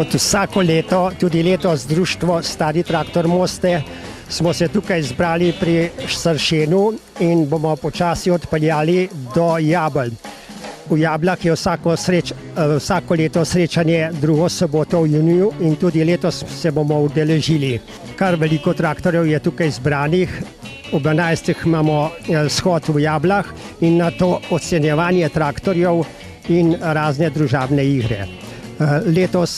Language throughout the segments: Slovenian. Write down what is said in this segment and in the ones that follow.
Kot vsako leto, tudi letos Društvo Stari traktor Moste, smo se tukaj zbrali pri Sršenu in bomo počasi odpeljali do Jabelj. V Jabljah je vsako leto srečanje drugo soboto v juniju in tudi letos se bomo udeležili. Kar veliko traktorjev je tukaj zbranih. Ob 11. imamo shod v Jabljah in na to ocenjevanje traktorjev in razne družabne igre. Letos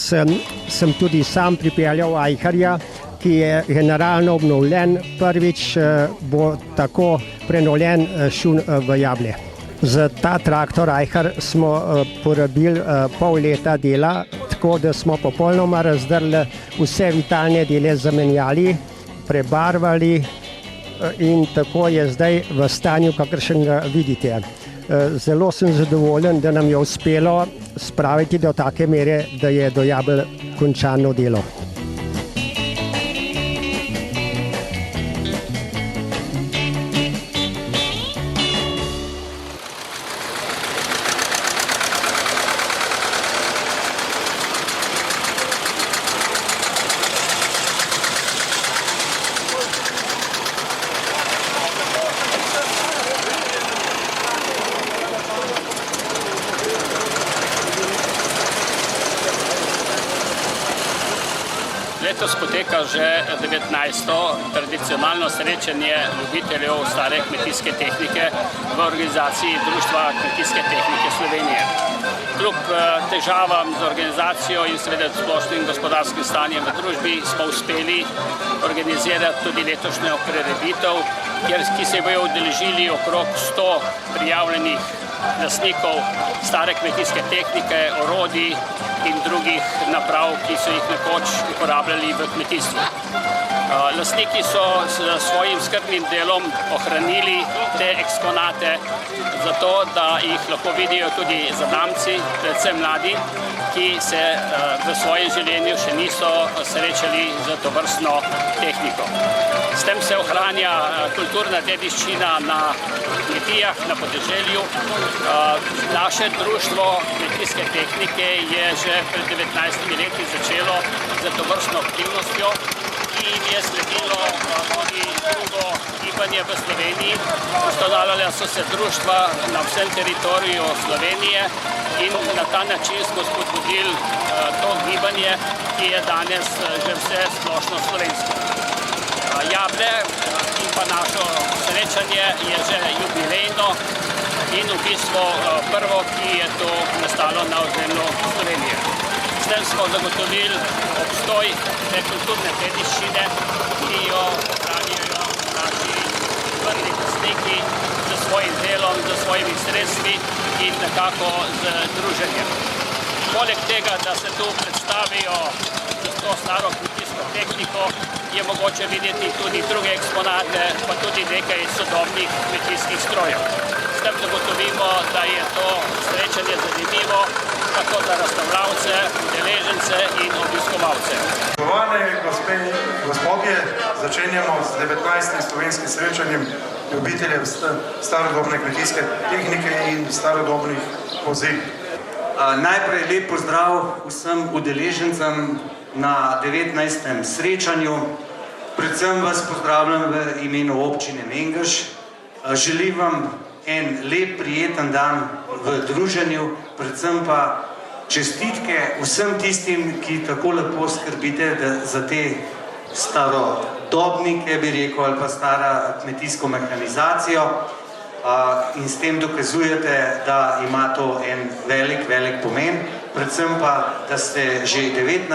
sem tudi sam pripeljal Ajharja, ki je generalno obnovljen. Prvič bo tako prenovljen šun v Jablje. Za ta traktor Ajhar smo porabili pol leta dela, tako da smo popolnoma razdrli vse vitalne dele, zamenjali, prebarvali in tako je zdaj v stanju, kakršnega vidite. Zelo sem zadovoljen, da nam je uspelo spraviti do take mere, da je do Jabelj končano delo. Letos poteka že 19. tradicionalno srečanje ljubiteljev stare kmetijske tehnike v organizaciji Društva kmetijske tehnike Slovenije. Kljub težavam z organizacijo in seveda splošnim gospodarskim stanjem v družbi smo uspeli organizirati tudi letošnjo prireditev, ki se bojo udeležili okrog 100 prijavljenih lastnikov stare kmetijske tehnike, orodij in drugih naprav, ki so jih nekoč uporabljali v kmetijstvu. Lastniki so s svojim skrbnim delom ohranili te eksponate, zato da jih lahko vidijo tudi zanamci, predvsem mladi, ki se v svojem življenju še niso srečali z tovrstno tehniko. S tem se ohranja kulturna dediščina na kmetijah, na podeželju. Naše društvo kmetijske tehnike je že pred 19 leti začelo z tovrstno aktivnostjo, ki jim je sledilo tudi drugo gibanje v Sloveniji. Ustanavljala so se društva na vsem teritoriju Slovenije in na ta način smo spodbudili to gibanje, ki je danes že vse splošno slovensko. Jablje in pa našo srečanje je že jubilejno in v bistvu prvo, ki je to nastalo na ozemlju Slovenije. S tem smo zagotovili obstoj te kulturne dediščine, ki jo ohranjajo naši prvi lastniki z svojim delom, z svojimi sredstvi in nekako z druženjem. Poleg tega, da se tu predstavijo to staro kmetijsko tehniko, je mogoče videti tudi druge eksponate, pa tudi nekaj sodobnih kmetijskih strojev. S tem zagotovimo, da je to srečanje zanimivo tako za razstavljavce, udeležence in obiskovalce. Spoštovane gospe in gospodje, začenjamo z 19. slovenskim srečanjem ljubiteljev starodobne kmetijske tehnike in starodobnih vozil. Najprej lep pozdrav vsem udeležencem na 19. srečanju. Predvsem vas pozdravljam v imenu občine Mengeš. Želim vam en lep, prijeten dan v druženju, predvsem pa čestitke vsem tistim, ki tako lepo skrbite za te starodobnike, bi rekel, ali pa stara kmetijsko mehanizacijo. In s tem dokazujete, da ima to en velik, velik pomen, predvsem pa, da se že 19.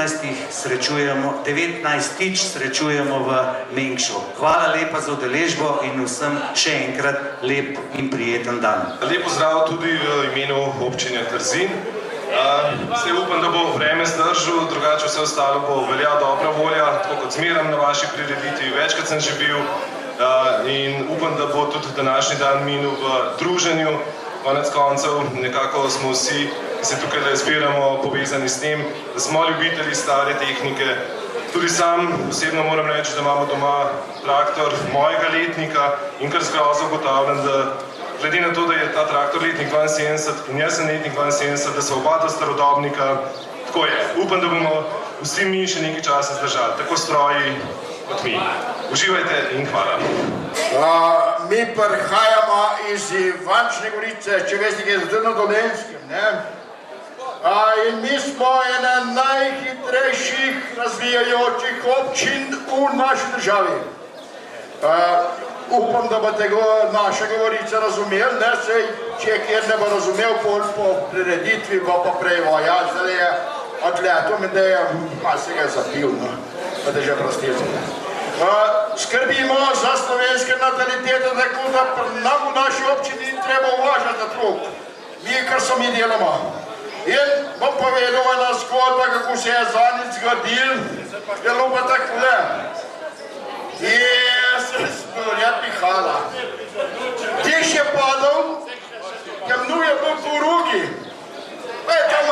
srečujemo v Mengšu. Hvala lepa za udeležbo in vsem še enkrat lep in prijeten dan. Lep pozdrav tudi v imenu občine Trzin. Se upam, da bo vreme zdržal, drugače vse ostalo bo velja dobra volja, tako kot zmeram na vaši prireditvi, večkrat sem že bil. In upam, da bo tudi današnji dan minil v druženju. Konec koncev nekako smo vsi, ki se tukaj zbiramo, povezani s tem, da smo ljubitelji stare tehnike. Tudi sam osebno moram reči, da imamo doma traktor mojega letnika in kar z grozo ugotavljam, da glede na to, da je ta traktor letnik 72 in jaz sem letnik 72, da so oba ta starodobnika Tako je, upam, da bomo vsi mi še nekaj časa zdržali, tako stroji kot mi. Uživajte in hvala. Mi prihajamo iz Ivančne Gorice, če veste, ki je zdaj na Dolenjskem, ne? In mi smo ena najhitrejših razvijajočih občin v naši državi. Upam, da boste naša govorica razumeli, ne? Sej, če kjer ne bo razumel, po prireditvi bo pa prej ja, zdaj je odletom in da je, malo se ga je zapil, no, pa da že prostite. Skrbimo za slovenske natalitete, tako da nam v naši občini treba uvažati otrok. Mi, kar so mi delamo. In bom povedal ena zgodba, kako se je zadnjič zgodil, je lupa takole. Se je pihala. Dež je padal, temno je bil po rugi. Pa je tam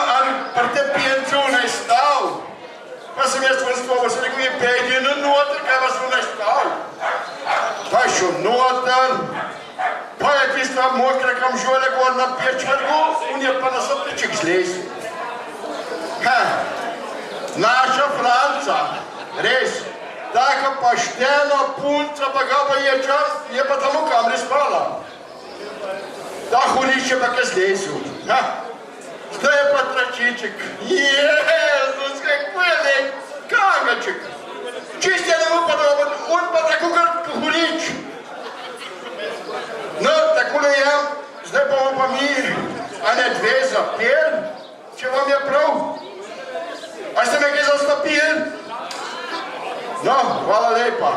pri tem pijencu ne stal. Pa sem jaz vrstvo, pa sem rekel, je pejdi na noter, kaj vas bo ne stal. Pa je šel noter, pa je tista mokra kamžole gor na pečvrgu, on je pa na sopniček zlezil. Naša Franca, res, taka poštena punca, pa ga pa je čas, je pa tam v kamri spala. Ta hulič je pa kaj zlezil. Zdaj je pa tračiček. Jezus, kako je lep, kagaček. Čist je ne upadal, on pa tako kot hulič. No, takole je, zdaj bomo pa mi, a ne dve zapel, če vam je prav. A ste me kaj zastopili? No, hvala lepa.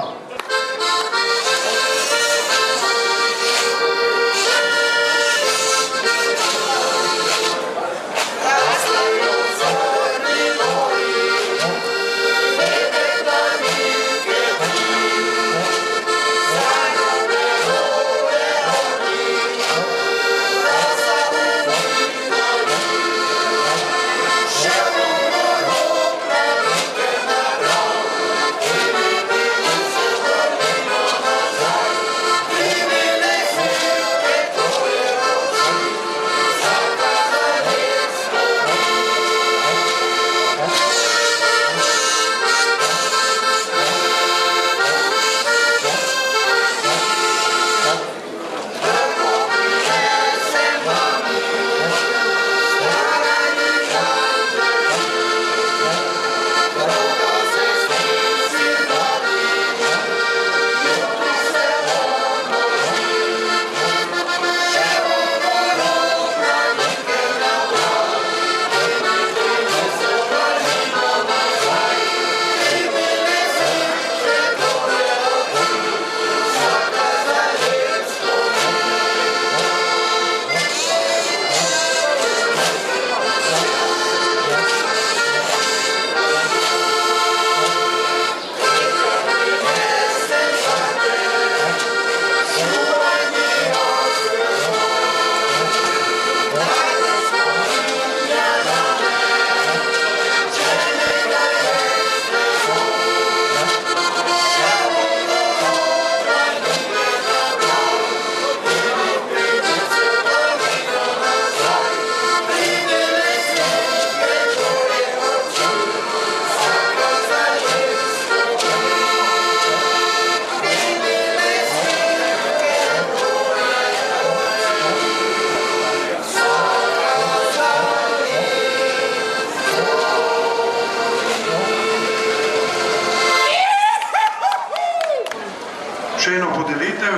Še eno podelitev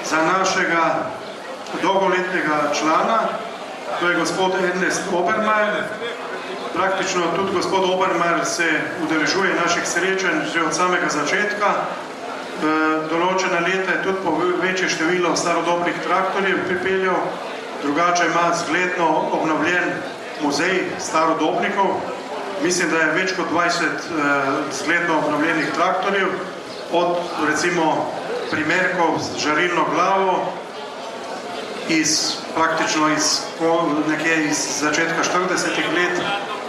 za našega dolgoletnega člana, to je gospod Ernest Obermajer. Praktično tudi gospod Obermajer se udeležuje naših srečanj že od samega začetka. Določena leta je tudi po večje število starodobnih traktorjev pripeljal, drugače ima zgledno obnovljen muzej starodobnikov. Mislim, da je več kot 20 zgledno obnovljenih traktorjev, od recimo primerkov z žarilno glavo, praktično nekje iz začetka 40-ih let,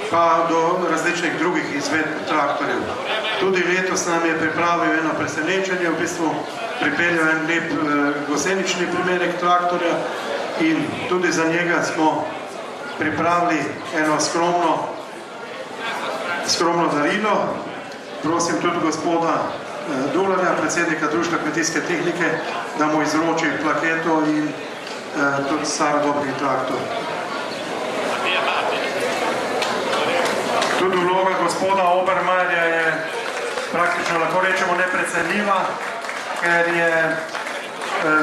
pa do različnih drugih izvedb traktorjev. Tudi letos nam je pripravil eno presenečenje, v bistvu pripeljal en lep gosenični primerek traktorja in tudi za njega smo pripravili eno skromno skromno darilo. Prosim tudi gospoda Dularja, predsednika Društva kmetijske tehnike, da mu izroči plaketo in tudi starodobni traktor. Tudi vloga gospoda Obermajerja je praktično, lahko rečemo, neprecenljiva, ker je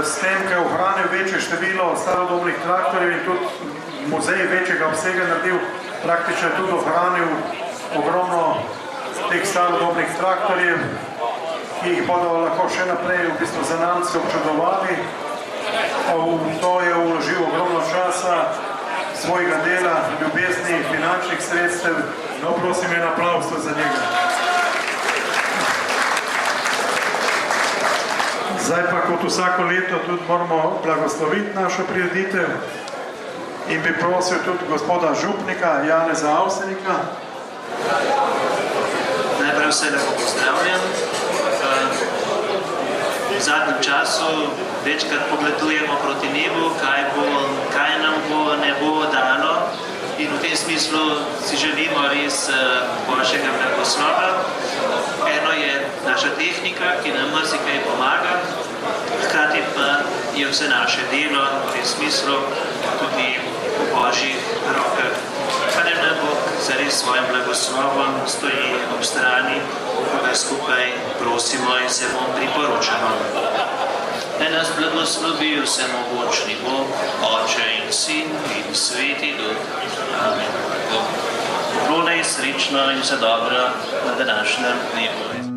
s tem, ker je ohranil večje število starodobnih traktorjev in tudi muzej večjega obsega naredil, praktično je tudi ohranil ogromno teh starodobnih traktorjev, ki jih bodo lahko še naprej v bistvu zanamci občudovali. V to je vložil ogromno časa, svojega dela, ljubezni, finančnih sredstev. No, prosim, en aplavz za njega. Zdaj pa, kot vsako leto, tudi moramo blagosloviti našo prireditev in bi prosil tudi gospoda župnika Janeza Avsenika. Najprej vse lepo pozdravljam. V zadnjem času večkrat pogledujemo proti nebu, kaj nam bo nebo dalo, in v tem smislu si želimo res Božjega blagoslova. Eno je naša tehnika, ki nam marsikaj pomaga, hkrati pa je vse naše delo v tem smislu tudi v Božjih rokah. Pa naj nam Bog zares svojim blagoslovom stoji ob strani, ko ga skupaj prosimo in se mu priporočamo. Naj nas blagoslovi vsemogočni Bog, Oče in Sin in Sveti Duh. Amen. Plodaj srečno in vse dobro na današnjem dnevu.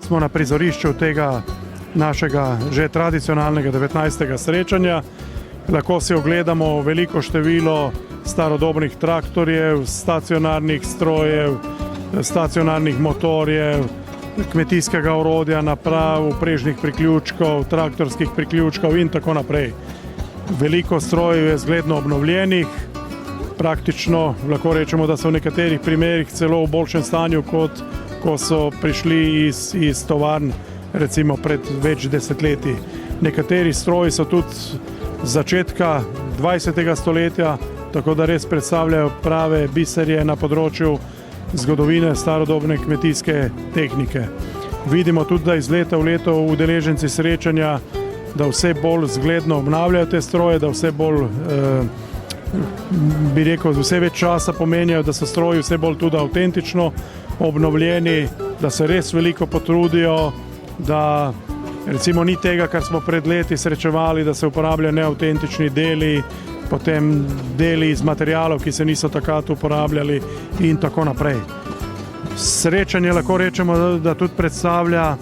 Smo na prizorišču tega našega že tradicionalnega 19. srečanja. Lahko si ogledamo veliko število starodobnih traktorjev, stacionarnih strojev, stacionarnih motorjev, kmetijskega orodja, naprav, prežnih priključkov, traktorskih priključkov in tako naprej. Veliko strojev je zgledno obnovljenih, praktično lahko rečemo, da so v nekaterih primerih celo v boljšem stanju, kot ko so prišli iz tovarn, recimo pred več desetletji. Nekateri stroji so tudi z začetka 20. stoletja, tako da res predstavljajo prave biserje na področju zgodovine starodobne kmetijske tehnike. Vidimo tudi, da iz leta v leto udeleženci srečanja, da vse bolj zgledno obnavljajo te stroje, da vse bolj, bi rekel, vse več časa pomenijo, da so stroji vse bolj tudi avtentično obnovljeni, da se res veliko potrudijo, da recimo ni tega, kar smo pred leti srečevali, da se uporabljajo neavtentični deli, potem deli iz materialov, ki se niso takrat uporabljali in tako naprej. Srečanje lahko rečemo, da tudi predstavlja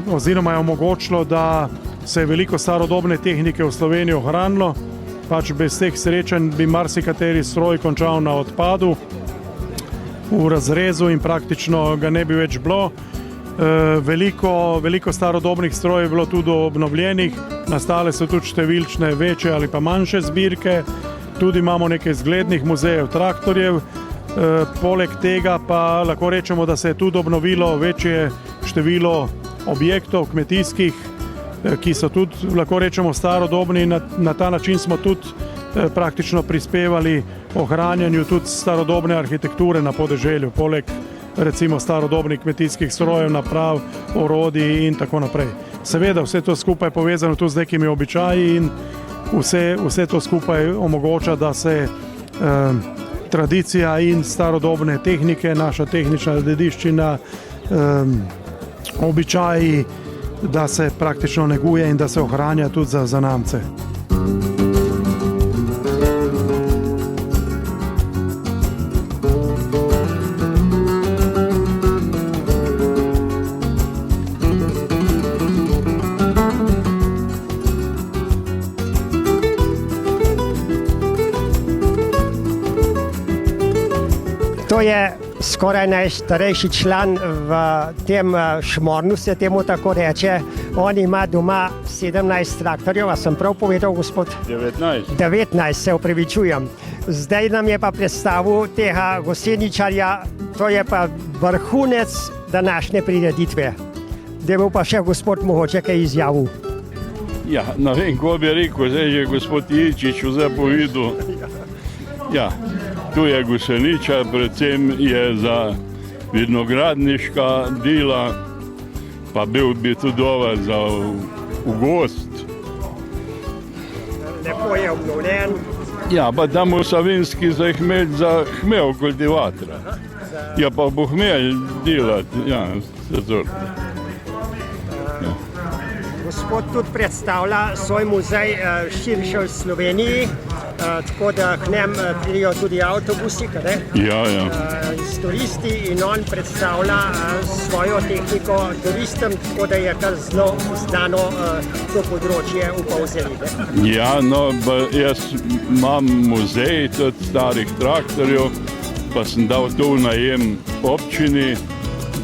oziroma je omogočilo, da se je veliko starodobne tehnike v Sloveniji ohranilo, pač bez teh srečanj bi marsikateri stroj končal na odpadu, v razrezu in praktično ga ne bi več bilo. Veliko starodobnih strojev je bilo tudi obnovljenih, nastale so tudi številčne večje ali pa manjše zbirke, tudi imamo nekaj zglednih muzejev traktorjev, poleg tega pa lahko rečemo, da se je tudi obnovilo večje število objektov kmetijskih, ki so tudi, lahko rečemo, starodobni. Na ta način smo tudi praktično prispevali ohranjanju tudi starodobne arhitekture na podeželju, poleg recimo starodobnih kmetijskih strojev, naprav, orodij in tako naprej. Seveda vse to skupaj povezano tudi z nekimi običaji in vse to skupaj omogoča, da se tradicija in starodobne tehnike, naša tehnična dediščina, običaji, da se praktično neguje in da se ohranja tudi za zanamce. To je skoraj najstarejši član v tem šmornu, se temu tako reče. On ima doma 17 traktorjev, a sem prav povedal, gospod? 19, se upravičujem. Zdaj nam je pa predstavil tega goseničarja, to je pa vrhunec današnje prireditve. Da bo pa še gospod mogoče kaj izjavil. Ja, ne vem, ko bi rekel, zdaj že gospod Ilčič vse povedal. Ja, tu je goseničar, predvsem je za vinogradniška dela, pa bil bi tudi dober za v gost. Lepo je obnovljen. Ja, pa tam v Savinjski za hmelj kultivatora. Ja, pa bo hmelj delati, ja, vse sorte. Gospod tudi predstavlja svoj muzej širše v Sloveniji, tako da k njem pridejo tudi avtobusi, kaj? Ja. S turisti in on predstavlja svojo tehniko turistom, tako da je kar zelo znano to področje v Polzeli. Ja, no, jaz imam muzej tudi starih traktorjev, pa sem dal to v najem občini,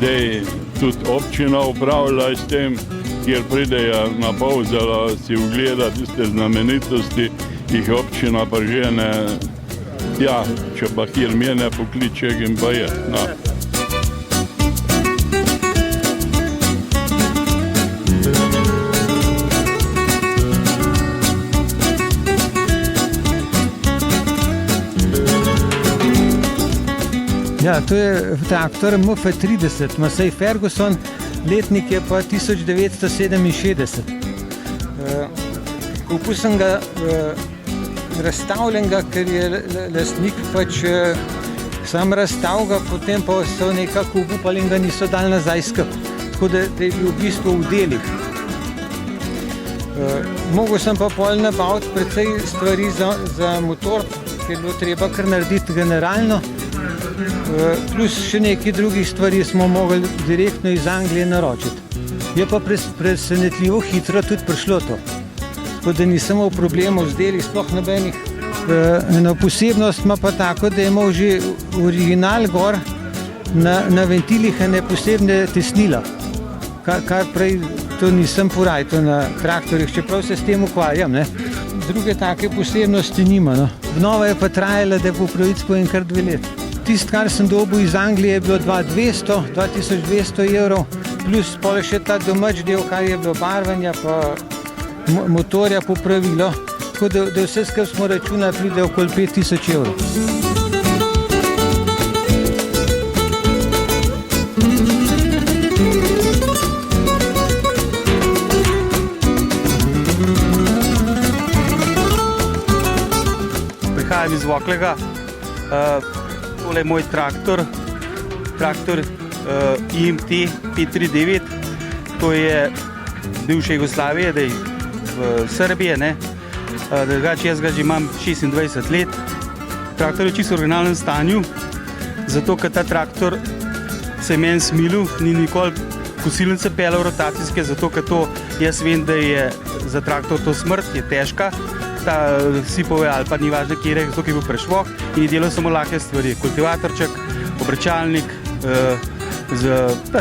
da je tudi občina upravlja s tem, kjer pridejo na Polzelo si ogleda tiste znamenitosti, jih občina pržene, ja, če pa kjer mene pokliče, in pa je. No. Ja, to je traktor MF30, Massey Ferguson, letnik je pa 1967. Kupil sem ga razstavljenega, ker je lastnik pač sam razstavil ga, potem pa so nekako upali in ga niso dali nazaj skup. Tako da je bil v bistvu v delih. Mogel sem pa pol nabaviti precej stvari za motor, ker je bilo treba kar narediti generalno. Plus še nekaj drugih stvari smo mogli direktno iz Anglije naročiti. Je pa presenetljivo hitro tudi prišlo to. Tako da nisem imel problemov z deli, sploh nobenih. Eno posebnost ima pa tako, da je imel že original gor na ventilih ene posebne tesnila. Kar prej to nisem porajal na traktorjih, čeprav se s tem ukvarjam, ne. Druge take posebnosti nima, no. Obnova je pa trajala, da bo pravic po kar 2 leti. Tisto, kar sem dobil iz Anglije, je bilo 2200 evrov, plus pol še ta domač del, kar je bilo barvanja, pa motorja popravilo. Tako da vse skupaj smo računali, pride okoli 5000 evrov. Prihajam iz Voklega. Tole je moj traktor IMT 539, to je bivše Jugoslavije, da je v Srbiji, ne. Drugače jaz ga že imam 26 let. Traktor je čisto v originalnem stanju, zato ker ta traktor se je meni smilil, ni nikoli kosilnice peljal rotacijske, zato ker to jaz vem, da je za traktor to smrt, je težka. Ta sipove ali pa ni važno kjer je, zato ki je bil prešvok in je delal samo lahke stvari. Kultivatorček, obračalnik,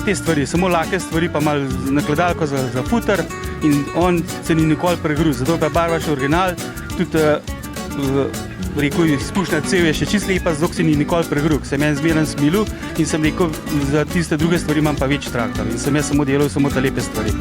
te stvari, samo lahke stvari, pa malo nakladalko za futer in on se ni nikoli pregruz. Zato pa barva še original, tudi rekel, izpušna cev je še čist lepa, zato se ni nikoli pregruz. Sem en zmeren smilil in sem rekel, za tiste druge stvari imam pa več traktor in sem jaz samo delal samo ta lepe stvari.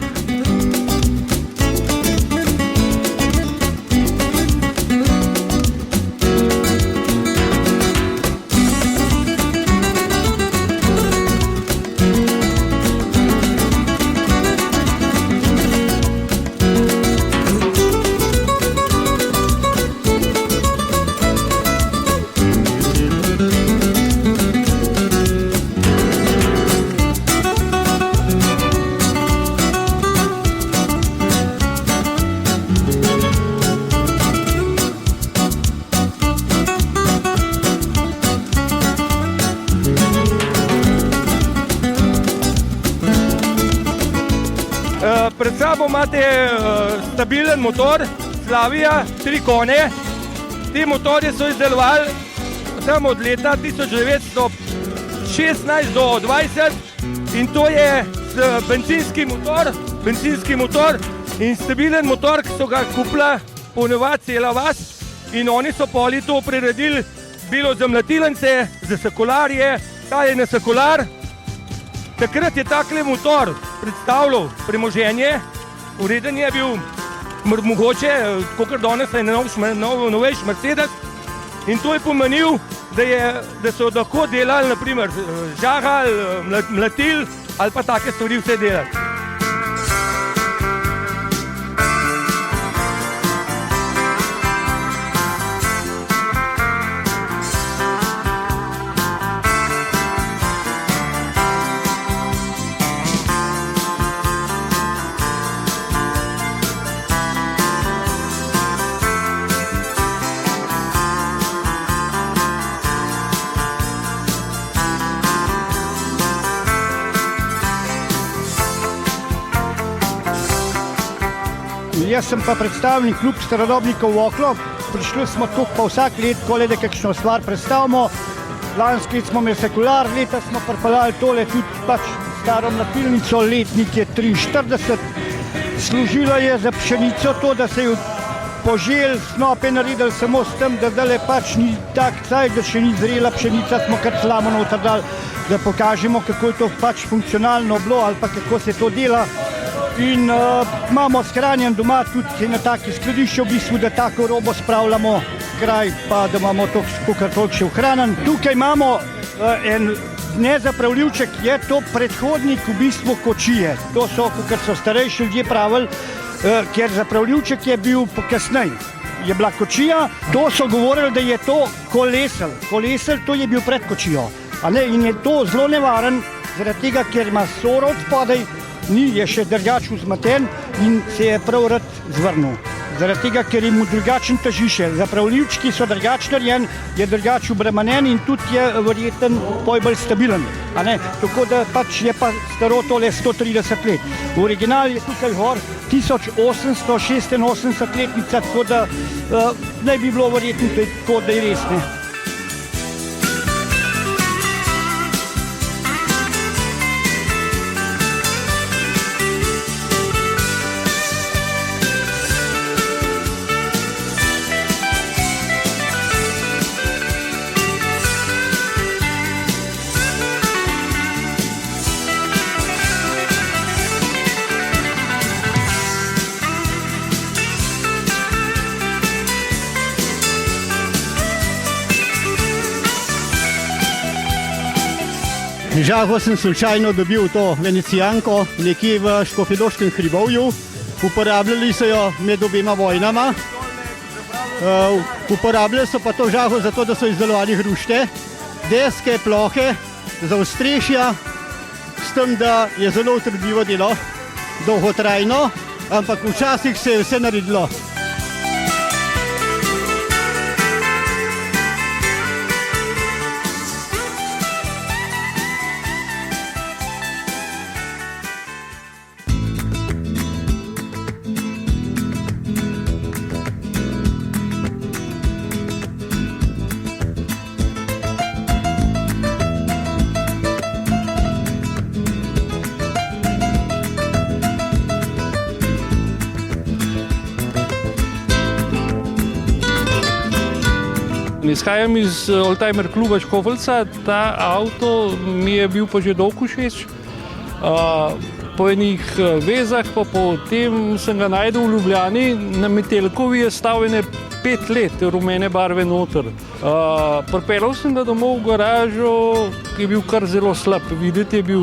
Pred sabo imate stabilen motor, Slavija, 3 konje. Ti motorji so izdelovali tam od leta 1916 do 20 in to je bencinski motor in stabilen motor, ki so ga kupila ponovadi cela vas in oni so poli to priredili bilo za mlatilence, za sekularje, ta je na sekular. Takrat je takle motor predstavljal premoženje, ureden je bil mogoče, kakor danes je novejš Mercedes in to je pomenil, da so lahko delali, naprimer, žagal, mlatil ali pa take stvari vse delali. Jaz sem pa predstavnik klub starodobnikov Voklo. Prišli smo tu pa vsak let, kole da kakšno stvar predstavimo. Lanski let smo imeli sekular, leta smo pripeljali tole tudi pač staro mlatilnico, letnik je 43. Služilo je za pšenico to, da se je požel, snope naredili samo s tem, da zdaj pač ni tak caj, da še ni zrela pšenica, smo kar slamo noter dali, da pokažemo, kako je to pač funkcionalno bilo ali pa kako se to dela. In imamo shranjen doma tudi na taki skladišče, v bistvu, da tako robo spravljamo kraj, pa da imamo toliko še ohranjen. Tukaj imamo en nezapravljivček, je to predhodnik v bistvu kočije. To so, kot so starejši ljudje pravili, ker zapravljivček je bil kasneje. Je bila kočija, to so govorili, da je to kolesel. Kolesel, to je bil pred kočijo. In je to zelo nevaren, zaradi tega, ker ima soro od spodaj, je še drugač vzmeten in se je prav rad zvrnil. Zaradi tega, ker je mu drugačen težišče. Zapravljivčki so drugač narejen, je drugač obremenjen in tudi je verjeten bolj stabilen. Tako da pač je pa staro tole 130 let. V original je tukaj gor 1886 letnica, tako da naj bi bilo verjetno tako, da je res. Žago sem slučajno dobil to venecijanko nekje v Škofjeloškem hribovju. Uporabljali so jo med obema vojnama. Uporabljali so pa to žago zato, da so izdelovali hrušte, deske, plohe, za ostrešja, s tem, da je zelo utrudljivo delo, dolgotrajno, ampak včasih se je vse naredilo. Izhajam iz Oldtimer kluba Škofljica, ta avto mi je bil pa že dolgo všeč. Po enih vezah pa po tem sem ga najdel v Ljubljani, na Metelkovi je stal 5 let, rumene barve noter. Pripeljal sem ga domov v garažo, ki je bil kar zelo slab. Videti je bil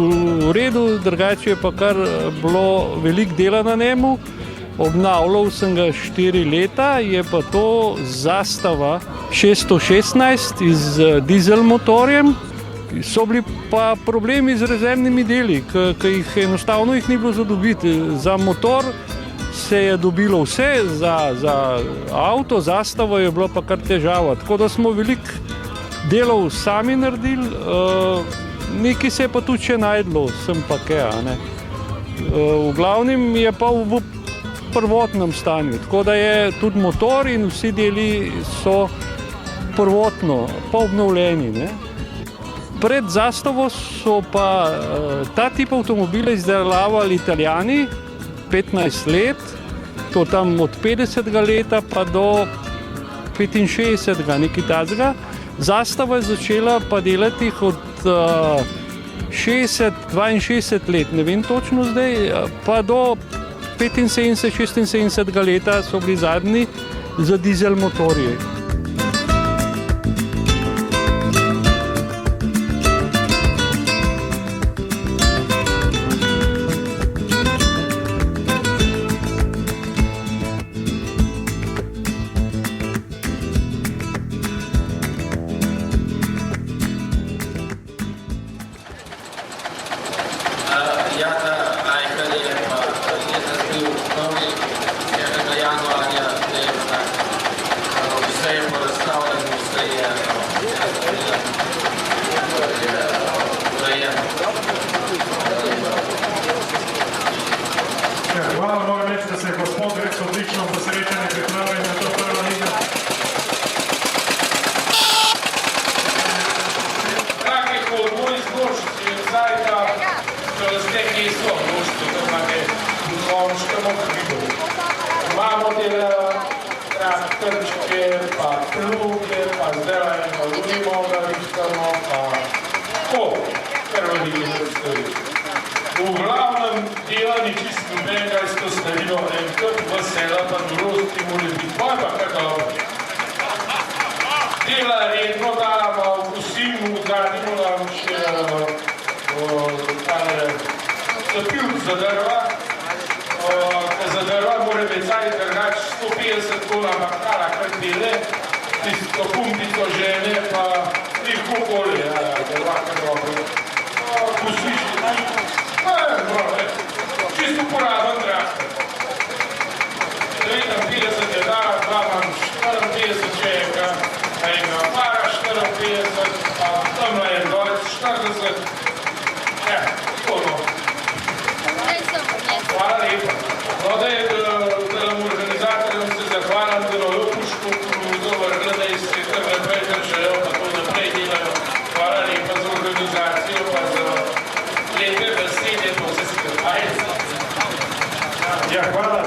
v redu, drugače je pa kar bilo veliko dela na njemu. Obnavljal sem ga 4 leta, je pa to Zastava 616 z dizel motorjem. So bili pa problemi z rezervnimi deli, ki jih enostavno ni bilo zadobiti. Za motor se je dobilo vse, za avto, Zastavo je bilo pa kar težava. Tako da smo veliko delov sami naredili, nekaj se je pa tudi še najdlo, sem pa kaj. V glavnem je pa v prvotnem stanju, tako da je tudi motor in vsi deli so prvotno, pa obnovljeni. Ne. Pred zastavo so pa ta tip avtomobile izdelovali Italijani 15 let, to tam od 50. leta pa do 65. nekaj takega. Zastava je začela pa delati od 62 let, ne vem točno zdaj, pa do 75-76. leta so bili zadnji za dizel motorje. Hvala, moram reči, da se je gospod res odlično za srečanje pripravil na to prvo ligo. Kakih od mojih zložnosti je vsaj da razlike so zložnosti, da imate končkamo krivo. Imamo dela traktorčke, pa pluge, pa zdaj pa lunimo, da rihtamo, pa tako, kar veliki predstavi. V glavnem dela ni čisto nobenega izpostavilo, enkrat vesela pa norosti mora biti, pa kar dobro. Dela redno damo, vkusimo, zadnjimo nam še zapilk za drva, ker za drva mora biti saj drugač 150 kola maktala, kar dele, tisto pumpico žene, pa tiho okolje, drva kar dobro. Vkusiš, čisto poraben traktor. 59 je da, dva imam 54 čeka, enega para 54, pa tamla je 40. Tako. Hvala lepa. Zdaj, tem organizatorjem se zahvaljam, da je Lopušku, Koruzo, da se kar naprej držajo, pa to naprej delajo. Hvala lepa za organizacijo, pa za lepe besede, pa vse skupaj. Ja, hvala.